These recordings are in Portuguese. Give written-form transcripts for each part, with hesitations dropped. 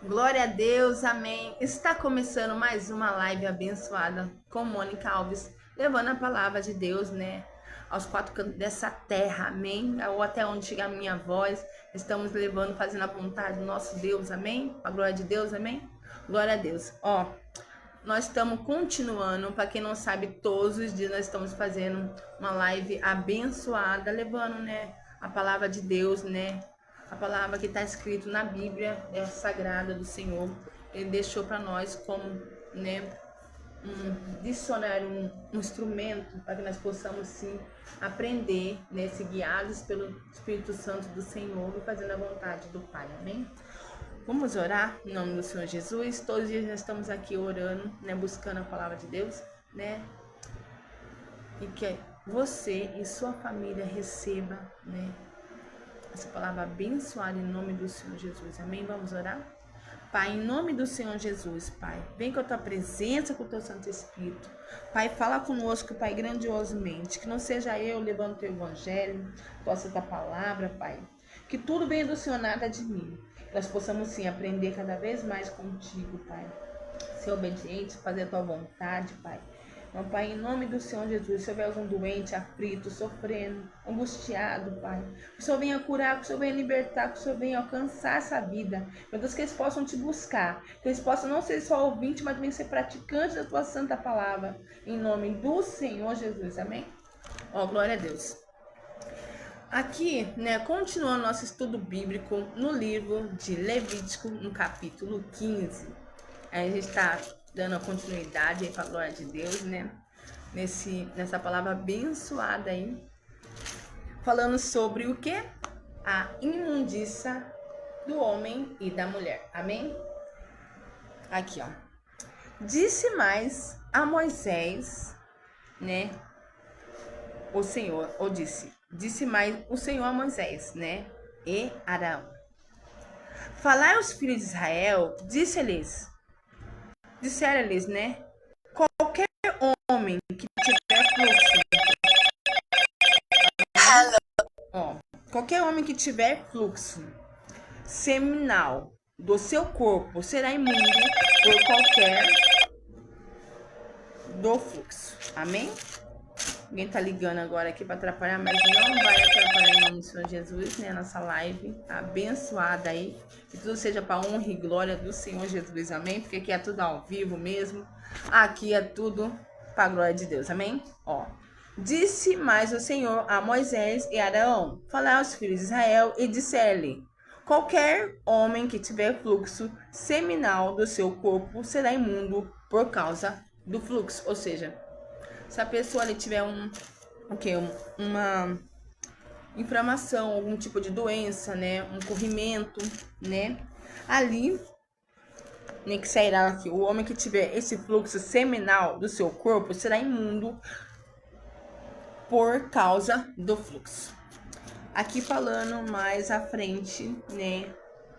Glória a Deus, amém. Está começando mais uma live abençoada com Mônica Alves, levando a palavra de Deus, né, aos quatro cantos dessa terra, amém. Ou até onde chegar a minha voz, estamos levando, fazendo a vontade do nosso Deus, amém. A glória de Deus, amém. Glória a Deus. Nós estamos continuando, para quem não sabe, todos os dias nós estamos fazendo uma live abençoada, levando, né, a palavra de Deus, né, a palavra que está escrito na Bíblia, é sagrada do Senhor. Ele deixou para nós como, né, um dicionário, um instrumento para que nós possamos sim aprender, né, ser guiados pelo Espírito Santo do Senhor e fazendo a vontade do Pai, amém? Vamos orar em nome do Senhor Jesus. Todos os dias nós estamos aqui orando, né, buscando a palavra de Deus, né? E que você e sua família receba, né, essa palavra abençoada em nome do Senhor Jesus. Amém? Vamos orar? Pai, em nome do Senhor Jesus, Pai, vem com a tua presença, com o teu Santo Espírito. Pai, fala conosco, Pai, grandiosamente. Que não seja eu levando o teu evangelho, tua santa palavra, Pai. Que tudo venha do Senhor, nada de mim. Que nós possamos, sim, aprender cada vez mais contigo, Pai. Ser obediente, fazer a tua vontade, Pai. Meu Pai, em nome do Senhor Jesus, se houver algum doente, aflito, sofrendo, angustiado, Pai, que o Senhor venha curar, que o Senhor venha libertar, que o Senhor venha alcançar essa vida. Meu Deus, que eles possam te buscar, que eles possam não ser só ouvintes, mas também ser praticantes da tua santa palavra. Em nome do Senhor Jesus, amém? Glória a Deus. Aqui, né, continuando nosso estudo bíblico no livro de Levítico, no capítulo 15. Aí a gente está dando a continuidade para a glória de Deus, né? Nessa palavra abençoada aí. Falando sobre o que? A imundícia do homem e da mulher. Amém? Aqui, ó. Disse mais a Moisés, né? O Senhor, ou disse mais o Senhor a Moisés, né? E Arão. Falai aos filhos de Israel, disseram-lhes, né? Qualquer homem que tiver fluxo, qualquer homem que tiver fluxo seminal do seu corpo será imundo por qualquer do fluxo. Amém? Alguém tá ligando agora aqui para atrapalhar, mas não vai atrapalhar em nome do Senhor Jesus, né? Nossa live abençoada aí. Que tudo seja para honra e glória do Senhor Jesus, amém? Porque aqui é tudo ao vivo mesmo. Aqui é tudo para a glória de Deus, amém? Disse mais o Senhor a Moisés e Arão: falai aos filhos de Israel e disser-lhe: qualquer homem que tiver fluxo seminal do seu corpo será imundo por causa do fluxo, ou seja, se a pessoa ali tiver uma inflamação, algum tipo de doença, né, um corrimento, né, ali, né, que sairá aqui, o homem que tiver esse fluxo seminal do seu corpo será imundo por causa do fluxo. Aqui falando mais à frente, né,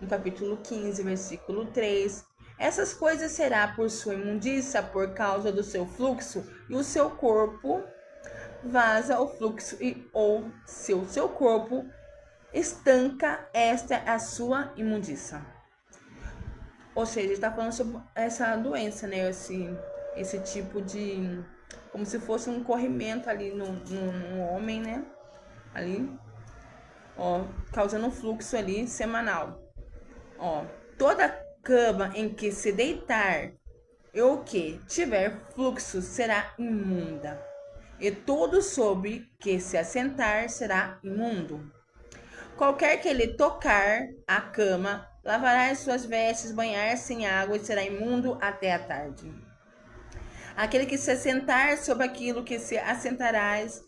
no capítulo 15, versículo 3, essas coisas será por sua imundícia, por causa do seu fluxo, e o seu corpo vaza o fluxo ou seu corpo estanca, esta é a sua imundícia. Ou seja, está falando sobre essa doença, né? Esse tipo de, como se fosse um corrimento ali no homem, né? Ali, causando um fluxo ali semanal. Toda cama em que se deitar e o que tiver fluxo será imunda. E todo sobre que se assentar será imundo. Qualquer que lhe tocar a cama, lavará as suas vestes, banhar-se em água e será imundo até a tarde. Aquele que se assentar sobre aquilo que se assentarás,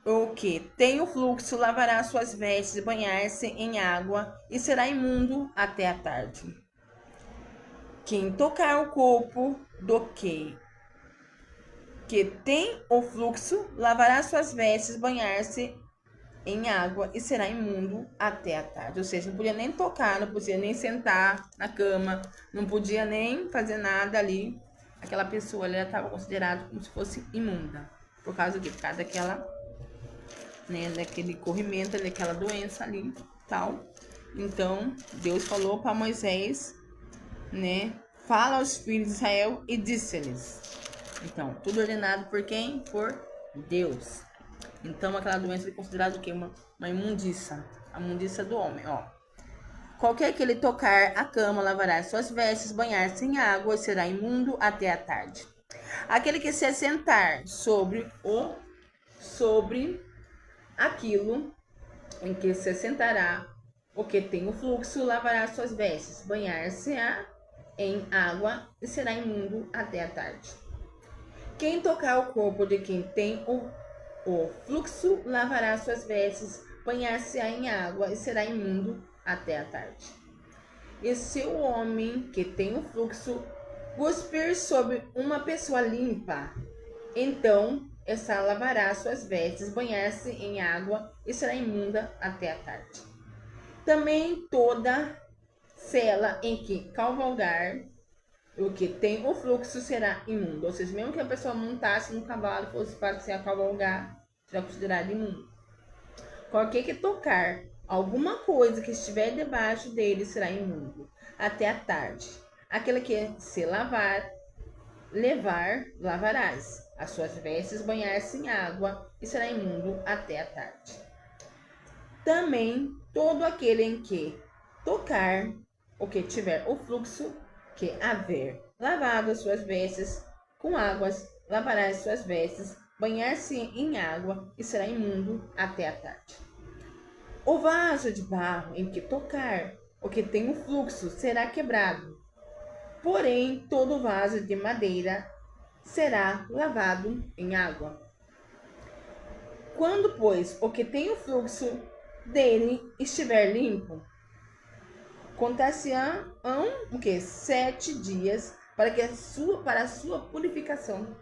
o que tem o fluxo, lavará as suas vestes, banhar-se em água e será imundo até a tarde. Quem tocar o corpo do que tem o fluxo, lavará suas vestes, banhar-se em água e será imundo até a tarde. Ou seja, não podia nem tocar, não podia nem sentar na cama, não podia nem fazer nada ali. Aquela pessoa ela estava considerada como se fosse imunda. Por causa do quê? Por causa daquela, né, daquele corrimento, daquela doença ali, tal. Então, Deus falou para Moisés né? Fala aos filhos de Israel e disse-lhes. Então, tudo ordenado por quem? Por Deus. Então, aquela doença é considerada o quê? Uma imundícia. A imundícia do homem, ó. Qualquer que ele tocar a cama, lavará suas vestes, banhar-se em água e será imundo até a tarde. Aquele que se assentar sobre aquilo em que se assentará, o que tem o fluxo, lavará suas vestes, banhar-se-á em água e será imundo até a tarde. Quem tocar o corpo de quem tem o fluxo, lavará suas vestes, banhar-se-á em água e será imundo até a tarde. E se o homem que tem o fluxo cuspir sobre uma pessoa limpa, então essa lavará suas vestes, banhar-se em água e será imunda até a tarde. Também toda cela em que cavalgar o que tem o fluxo será imundo. Ou seja, mesmo que a pessoa montasse no cavalo e fosse passear, cavalgar, será considerado imundo. Qualquer que tocar alguma coisa que estiver debaixo dele será imundo até a tarde. Aquele que se lavarás as suas vestes, banhar-se em água e será imundo até a tarde. Também todo aquele em que tocar o que tiver o fluxo, que haver lavado as suas vestes com águas, lavará as suas vestes, banhar-se em água e será imundo até a tarde. O vaso de barro em que tocar o que tem o fluxo será quebrado, porém todo vaso de madeira será lavado em água. Quando, pois, o que tem o fluxo dele estiver limpo, contar-se-ão o que? 7 dias para a sua purificação.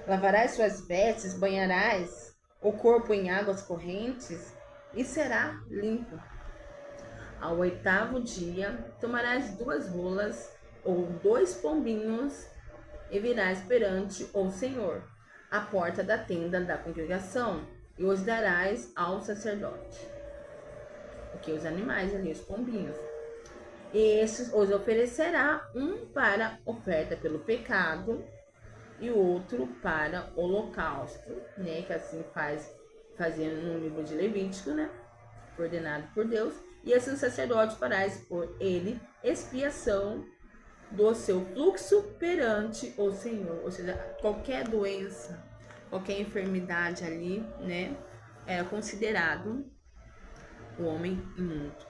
Lavarás suas vestes, banharás o corpo em águas correntes e será limpo. Ao 8º dia, tomarás 2 rolas ou 2 pombinhos e virás perante o Senhor, à porta da tenda da congregação, e os darás ao sacerdote. Porque os animais ali, os pombinhos. E esses os oferecerá, um para oferta pelo pecado e o outro para holocausto, né? Que assim fazia no livro de Levítico, né? Ordenado por Deus. E esse sacerdote fará por ele expiação do seu fluxo perante o Senhor. Ou seja, qualquer doença, qualquer enfermidade ali, né? Era considerado o homem imundo.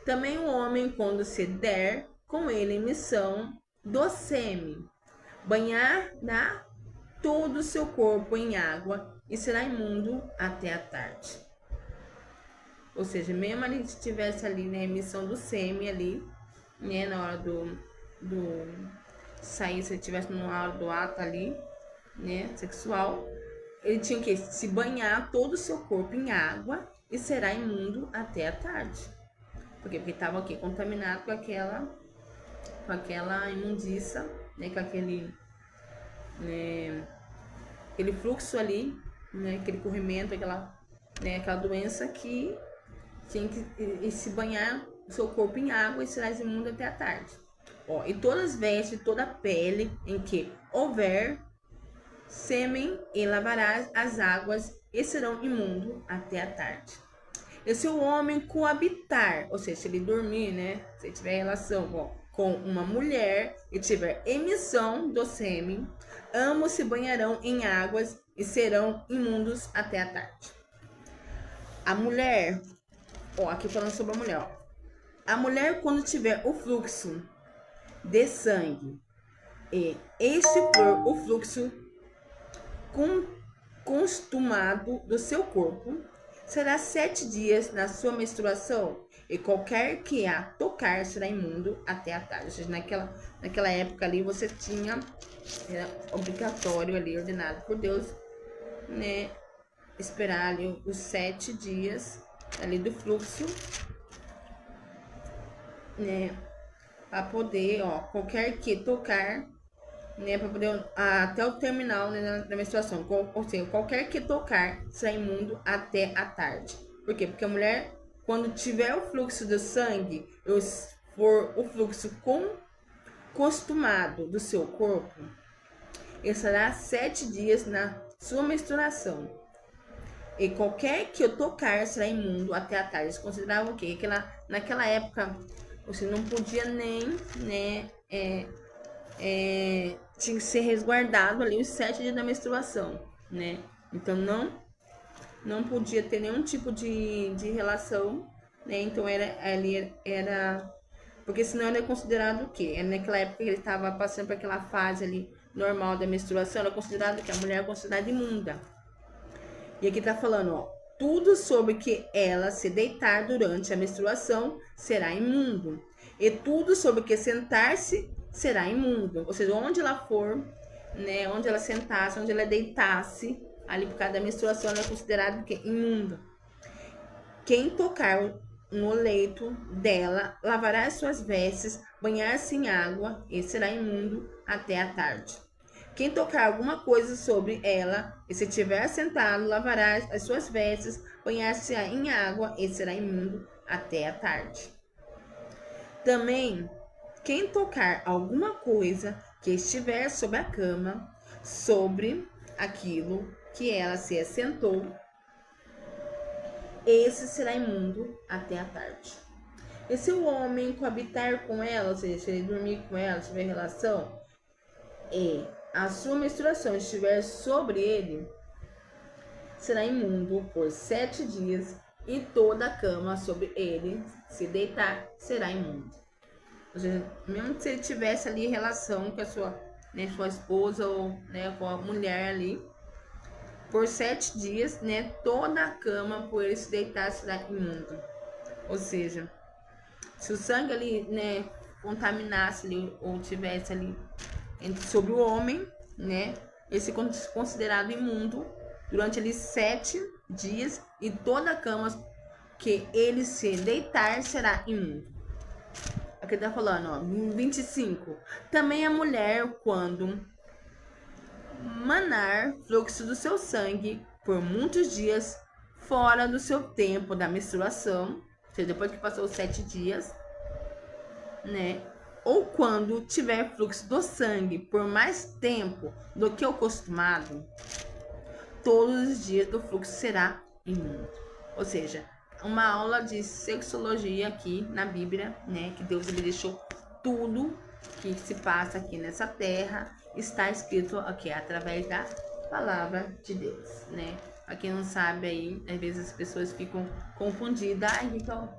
Também o homem, quando se der com ele em missão do sêmen, banhará todo o seu corpo em água e será imundo até a tarde. Ou seja, mesmo ele estivesse ali na emissão do sêmen ali, né, na hora do sair, se ele estivesse na hora do ato ali, né, sexual, ele tinha que se banhar todo o seu corpo em água e será imundo até a tarde. Porque estava aqui contaminado com aquela imundícia, né, com aquele fluxo ali, né, aquele corrimento, aquela doença que tinha que se banhar o seu corpo em água e será imundo até a tarde. E todas as vestes, toda a pele em que houver sêmen e lavarás as águas e serão imundo até a tarde. E se o homem coabitar, ou seja, se ele dormir, né? Se tiver relação com uma mulher e tiver emissão do sêmen, ambos se banharão em águas e serão imundos até a tarde. A mulher, aqui falando sobre a mulher, a mulher quando tiver o fluxo de sangue e este for o fluxo consumado do seu corpo, será 7 dias na sua menstruação, e qualquer que a tocar será imundo até a tarde. Ou seja, naquela época ali você tinha, era obrigatório ali, ordenado por Deus, né, esperar ali os 7 dias ali do fluxo, né, para poder, qualquer que tocar, né, para poder até o terminal, né, da menstruação. Ou seja, qualquer que tocar será imundo até a tarde. Por quê? Porque a mulher, quando tiver o fluxo do sangue, for o fluxo costumado do seu corpo, estará 7 dias na sua menstruação. E qualquer que o tocar será imundo até a tarde. Eles consideravam o quê? Que naquela época você não podia nem, né, tinha que ser resguardado ali os 7 dias da menstruação, né? Então não podia ter nenhum tipo de relação, né? Então era porque senão era considerado o quê? Era naquela época que ele estava passando por aquela fase ali normal da menstruação, era considerado que a mulher era considerada imunda. E aqui tá falando, ó, tudo sobre que ela se deitar durante a menstruação será imundo. E tudo sobre que sentar-se será imundo. Ou seja, onde ela for, né, onde ela sentasse, onde ela deitasse, ali por causa da menstruação, ela é considerado que imundo. Quem tocar no leito dela lavará as suas vestes, banhar-se em água e será imundo até a tarde. Quem tocar alguma coisa sobre ela, e se estiver sentado, lavará as suas vestes, banhar-se em água e será imundo até a tarde. Também, quem tocar alguma coisa que estiver sobre a cama, sobre aquilo que ela se assentou, esse será imundo até a tarde. E se o homem coabitar com ela, ou seja, se ele dormir com ela, tiver relação, e a sua menstruação estiver sobre ele, será imundo por 7 dias, e toda a cama sobre ele, se deitar, será imundo. Ou seja, mesmo que se ele tivesse ali relação com a sua, né, sua esposa ou, né, com a mulher ali, por 7 dias, né, toda a cama por ele se deitar será imundo. Ou seja, se o sangue ali, né, contaminasse ali, ou tivesse ali sobre o homem, né, ele se considerado imundo durante ali 7 dias, e toda a cama que ele se deitar será imundo. Aqui tá falando, ó, 25. Também a mulher, quando manar fluxo do seu sangue por muitos dias fora do seu tempo da menstruação, ou seja, depois que passou os 7 dias, né? Ou quando tiver fluxo do sangue por mais tempo do que o costumado, todos os dias do fluxo será imundo. Ou seja, uma aula de sexologia aqui na Bíblia, né? Que Deus ele deixou tudo que se passa aqui nessa terra está escrito aqui através da palavra de Deus, né? Pra quem não sabe aí, às vezes as pessoas ficam confundidas. Ai, então,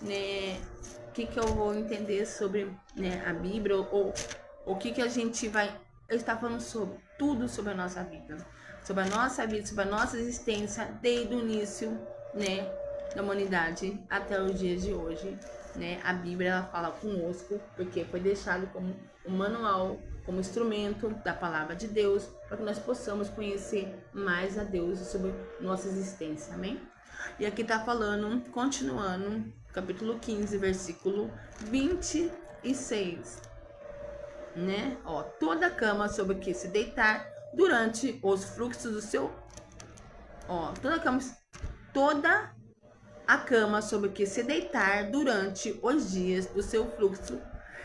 né? O que eu vou entender sobre, né, a Bíblia, ou o que a gente vai estar falando sobre tudo sobre a nossa vida, sobre a nossa vida, sobre a nossa existência desde o início, né, da humanidade até os dias de hoje, né? A Bíblia ela fala conosco porque foi deixado como um manual, como instrumento da palavra de Deus, para que nós possamos conhecer mais a Deus sobre nossa existência, amém? E aqui tá falando, continuando, capítulo 15, versículo 26, né? Ó, toda cama sobre que se deitar durante os fluxos do seu... Ó, toda a cama sobre que se deitar durante os dias do seu fluxo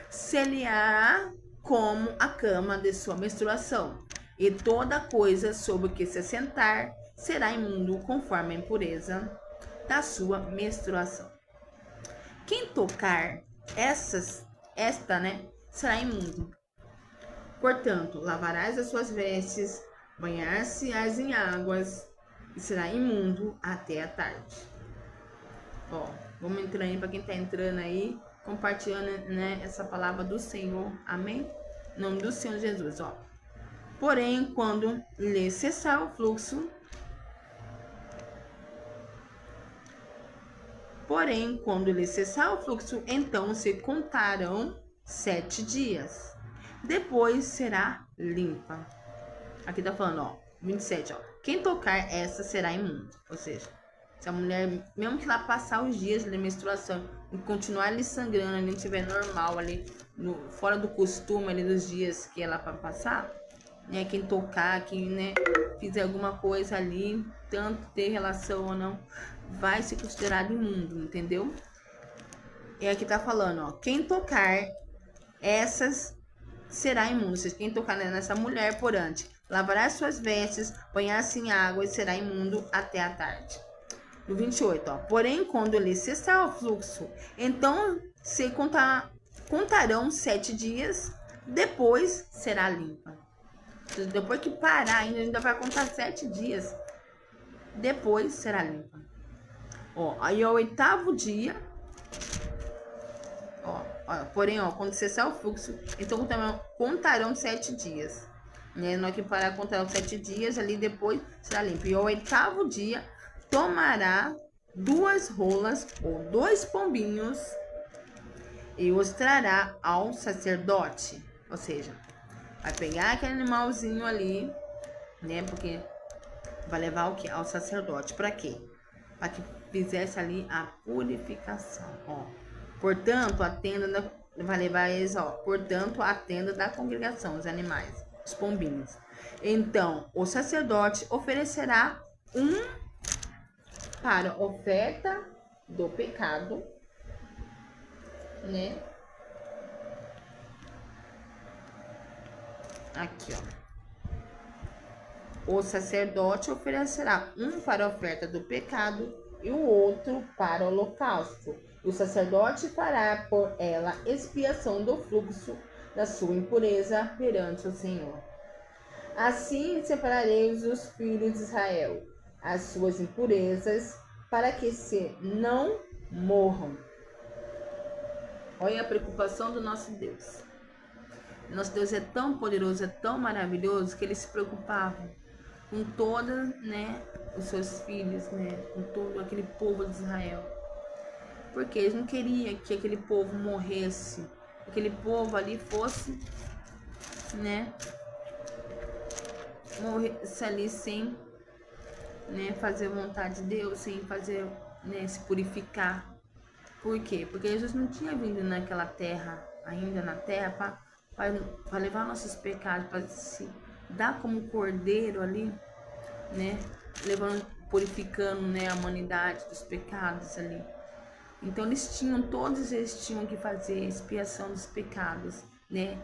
se-lhe-á como a cama de sua menstruação, e toda coisa sobre que se assentar será imundo conforme a impureza da sua menstruação. Quem tocar esta, né, será imundo. Portanto, lavarás as suas vestes, banhar-se-ás em águas, e será imundo até a tarde. Ó, vamos entrando aí para quem tá entrando aí, compartilhando, né, essa palavra do Senhor. Amém? Em nome do Senhor Jesus, ó. Porém, quando lhe cessar o fluxo, então se contarão 7 dias. Depois será limpa. Aqui tá falando, ó, 27, ó. Quem tocar essa será imundo. Ou seja, se a mulher, mesmo que ela passar os dias de menstruação e continuar ali sangrando, ali estiver normal ali, fora do costume ali dos dias que ela vai passar, né? Quem tocar, quem, né, fizer alguma coisa ali, tanto ter relação ou não, vai ser considerado imundo, entendeu? E aqui tá falando, ó, quem tocar essas será imundo. Ou seja, quem tocar nessa mulher porante, lavará suas vestes, banhar-se em água e será imundo até a tarde. No 28, ó. Porém, quando ele cessar o fluxo, então se contarão 7 dias, depois será limpa. Depois que parar, ainda vai contar 7 dias, depois será limpa. Ó, aí ao 8º dia, porém, ó, quando cessar o fluxo, então contarão 7 dias. Né? Não é que parar, contarão 7 dias, ali depois será limpo. E ao 8º dia, tomará 2 rolas ou 2 pombinhos e os trará ao sacerdote. Ou seja, vai pegar aquele animalzinho ali, né? Porque vai levar o que? Ao sacerdote. Para quê? Para que fizesse ali a purificação. Ó. Portanto, a tenda vai levar eles, ó. Portanto, a tenda da congregação, os animais, os pombinhos. Então, o sacerdote oferecerá para oferta do pecado, né? Aqui, ó. O sacerdote oferecerá um para a oferta do pecado e o outro para o holocausto. O sacerdote fará por ela expiação do fluxo da sua impureza perante o Senhor. Assim separarei os filhos de Israel, as suas impurezas, para que se não morram. Olha a preocupação do nosso Deus. Nosso Deus é tão poderoso, é tão maravilhoso, que ele se preocupava com todos, né, os seus filhos, né, com todo aquele povo de Israel. Porque eles não queriam que aquele povo morresse, aquele povo ali fosse, né, morresse ali sem, né, fazer vontade de Deus, sem fazer, né, se purificar. Por quê? Porque Jesus não tinha vindo naquela terra, ainda na terra, para levar nossos pecados, para se dar como cordeiro ali, né, levando, purificando, né, a humanidade dos pecados ali. Então todos eles tinham que fazer expiação dos pecados, né,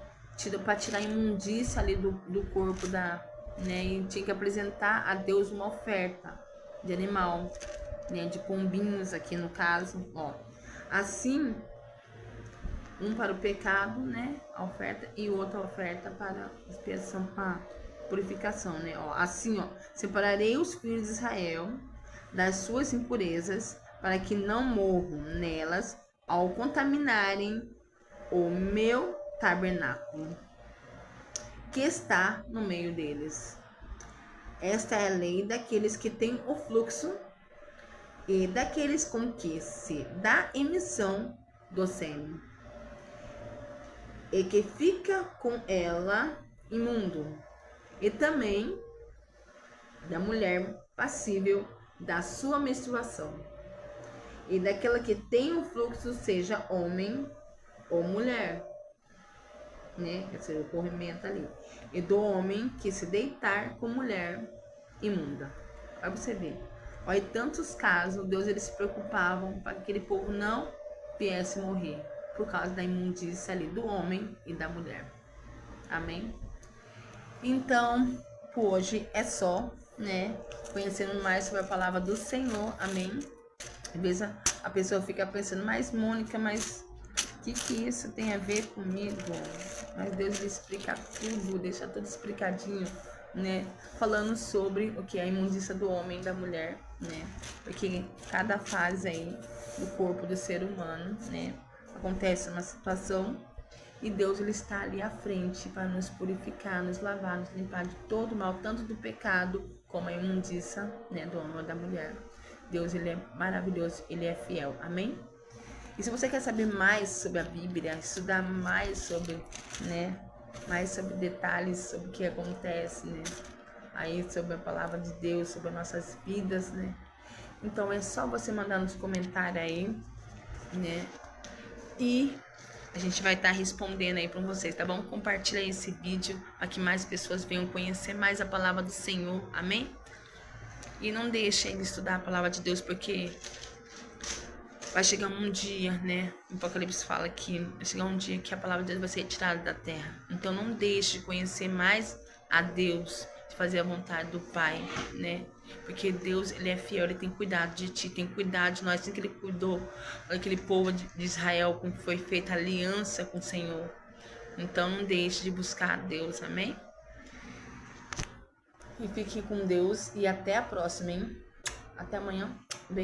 para tirar a imundícia ali do corpo né, e tinha que apresentar a Deus uma oferta de animal, né, de pombinhos aqui no caso, ó. Assim, um para o pecado, né, a oferta, e outra oferta para expiação, para purificação, né, ó. Assim, ó, separarei os filhos de Israel das suas impurezas, para que não morram nelas ao contaminarem o meu tabernáculo, que está no meio deles. Esta é a lei daqueles que têm o fluxo e daqueles com que se dá emissão do sêmen, e que fica com ela imundo, e também da mulher passível da sua menstruação, e daquela que tem o fluxo, seja homem ou mulher, né? Quer dizer, o corrimento ali, e do homem que se deitar com mulher imunda. Vai você ver. Olha, tantos casos, Deus, eles se preocupavam para que aquele povo não viesse morrer por causa da imundícia ali do homem e da mulher. Amém? Então, por hoje é só, né? Conhecendo mais sobre a palavra do Senhor. Amém? Às vezes a pessoa fica pensando, mas Mônica, mas o que isso tem a ver comigo? Mas Deus lhe explica tudo, deixa tudo explicadinho, né? Falando sobre o que é a imundícia do homem e da mulher, né? Porque cada fase aí do corpo do ser humano, né, acontece uma situação e Deus, ele está ali à frente para nos purificar, nos lavar, nos limpar de todo mal, tanto do pecado como a imundícia, né, do homem ou da mulher. Deus, ele é maravilhoso, ele é fiel. Amém? E se você quer saber mais sobre a Bíblia, estudar mais sobre, né, mais sobre detalhes sobre o que acontece, né, aí sobre a palavra de Deus, sobre as nossas vidas, né, então é só você mandar nos comentários aí, né, e a gente vai estar respondendo aí para vocês, tá bom? Compartilha esse vídeo para que mais pessoas venham conhecer mais a palavra do Senhor, amém? E não deixem de estudar a palavra de Deus, porque vai chegar um dia, né? O Apocalipse fala que vai chegar um dia que a palavra de Deus vai ser retirada da terra. Então não deixe de conhecer mais a Deus, de fazer a vontade do Pai, né? Porque Deus, ele é fiel, ele tem cuidado de ti, tem cuidado de nós, assim que ele cuidou daquele povo de Israel, com que foi feita aliança com o Senhor. Então não deixe de buscar a Deus, amém? E fique com Deus e até a próxima, hein? Até amanhã. Beijo.